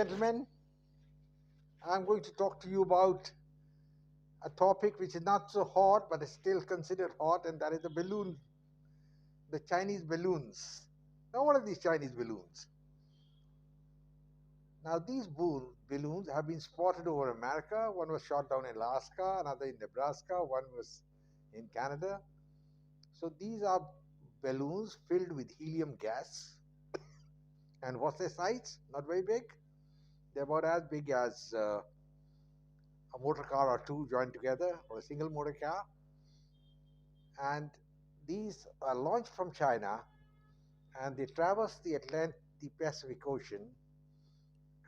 gentlemen, I'm going to talk to you about a topic which is not so hot but is still considered hot, and that is the Chinese balloons. Now, what are these Chinese balloons? Now, these balloons have been spotted over America. One was shot down in Alaska, another in Nebraska, one was in Canada. So, these are balloons filled with helium gas. And what's their size? Not very big. They're about as big as a motor car or two joined together, or a single motor car. And these are launched from China, and they traversed the Atlantic, the Pacific Ocean,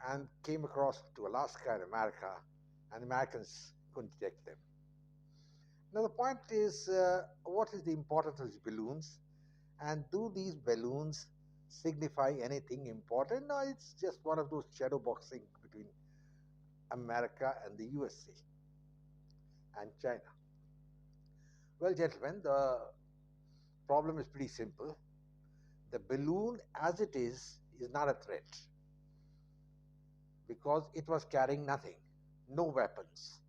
and came across to Alaska and America, and Americans couldn't detect them. Now the point is, what is the importance of these balloons, and do these balloons signify anything important? No, it's just one of those shadow boxing between America and the USA and China. Well, gentlemen, the problem is pretty simple. The balloon, as it is not a threat because it was carrying nothing, no weapons.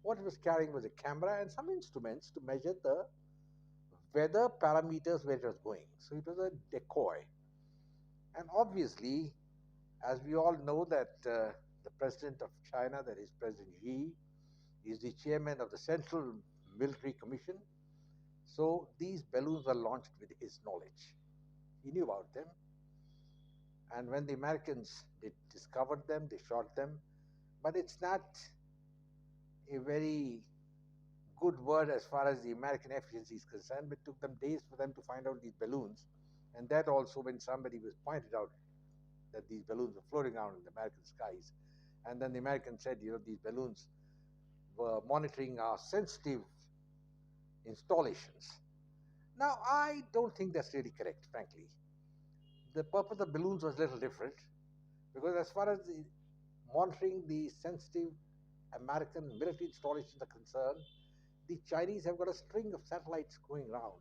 What it was carrying was a camera and some instruments to measure the weather parameters where it was going. So it was a decoy. And obviously, as we all know, that the president of China, that is President Xi, is the chairman of the Central Military Commission. So these balloons were launched with his knowledge. He knew about them. And when the Americans discovered them, they shot them. But it's not a very good word as far as the American efficiency is concerned. It took them days for them to find out these balloons. And that also when somebody was pointed out that these balloons were floating around in the American skies. And then the Americans said, these balloons were monitoring our sensitive installations. Now, I don't think that's really correct, frankly. The purpose of balloons was a little different because as far as the monitoring the sensitive American military installations are concerned, the Chinese have got a string of satellites going around,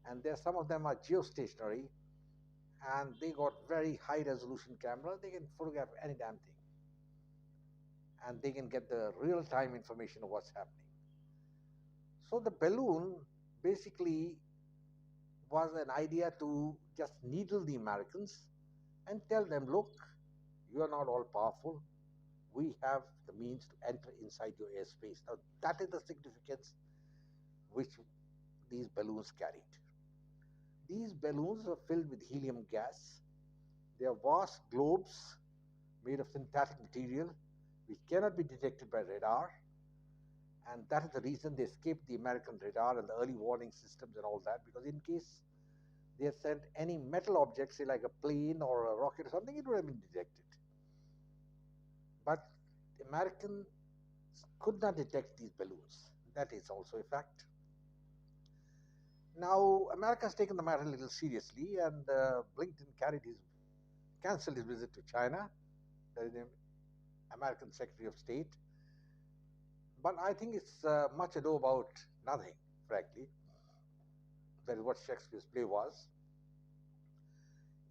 and there some of them are geostationary, and they got very high resolution camera. They can photograph any damn thing, and they can get the real time information of what's happening. So the balloon basically was an idea to just needle the Americans and tell them, look, you are not all powerful. We have the means to enter inside your airspace. Now, that is the significance which these balloons carried. These balloons are filled with helium gas. They are vast globes made of synthetic material which cannot be detected by radar. And that is the reason they escaped the American radar and the early warning systems and all that, because in case they had sent any metal object, say like a plane or a rocket or something, it would have been detected. But the Americans could not detect these balloons. That is also a fact. Now, America has taken the matter a little seriously, and Blinken cancelled his visit to China. That is the American Secretary of State. But I think it's much ado about nothing, frankly. That is what Shakespeare's play was.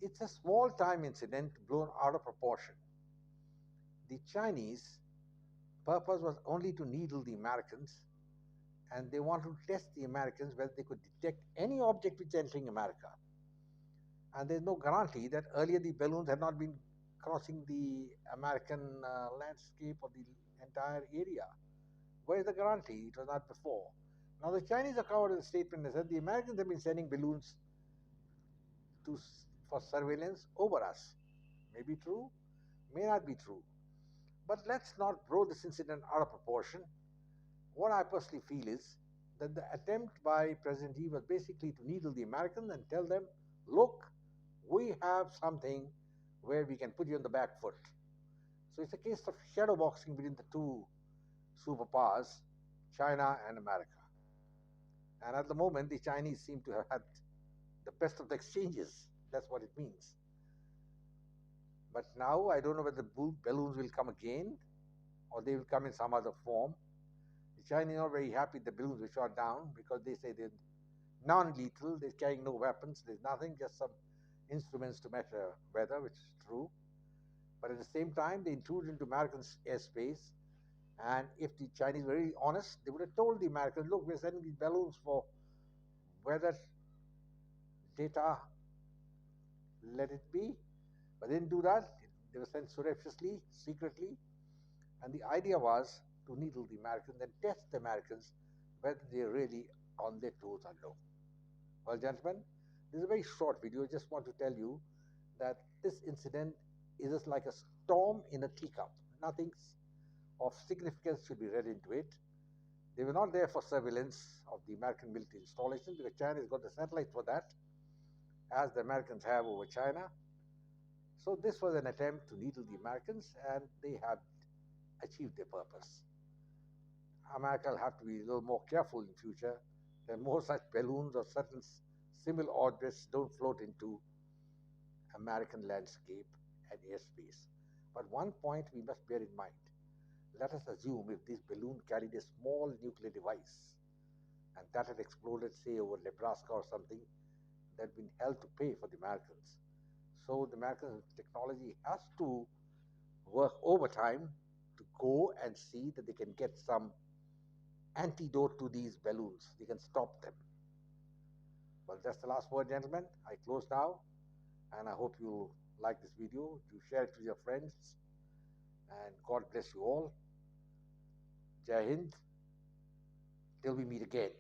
It's a small time incident blown out of proportion. The Chinese purpose was only to needle the Americans, and they wanted to test the Americans whether they could detect any object which is entering America. And there's no guarantee that earlier the balloons had not been crossing the American landscape or the entire area. Where is the guarantee? It was not before. Now the Chinese are covered in a statement that said the Americans have been sending balloons to, for surveillance over us. May be true, may not be true. But let's not blow this incident out of proportion. What I personally feel is that the attempt by President Xi was basically to needle the Americans and tell them, look, we have something where we can put you on the back foot. So it's a case of shadow boxing between the two superpowers, China and America. And at the moment, the Chinese seem to have had the best of the exchanges. That's what it means. But now I don't know whether the balloons will come again or they will come in some other form. The Chinese are very happy the balloons were shot down because they say they're non-lethal, they're carrying no weapons, there's nothing, just some instruments to measure weather, which is true. But at the same time, they intruded into American airspace. And if the Chinese were really honest, they would have told the Americans, look, we're sending these balloons for weather data, let it be. But they didn't do that. They were sent surreptitiously, secretly. And the idea was to needle the Americans and test the Americans whether they're really on their toes or no. Well, gentlemen, this is a very short video. I just want to tell you that this incident is just like a storm in a teacup. Nothing of significance should be read into it. They were not there for surveillance of the American military installation because China has got the satellites for that, as the Americans have over China. So this was an attempt to needle the Americans, and they have achieved their purpose. America will have to be a little more careful in future that more such balloons or certain similar objects don't float into American landscape and airspace. But one point we must bear in mind. Let us assume if this balloon carried a small nuclear device and that had exploded, say, over Nebraska or something, that had been hell to pay for the Americans. So the American technology has to work overtime to go and see that they can get some antidote to these balloons. They can stop them. Well, that's the last word, gentlemen. I close now, and I hope you like this video. You share it with your friends, and God bless you all. Jai Hind. Till we meet again.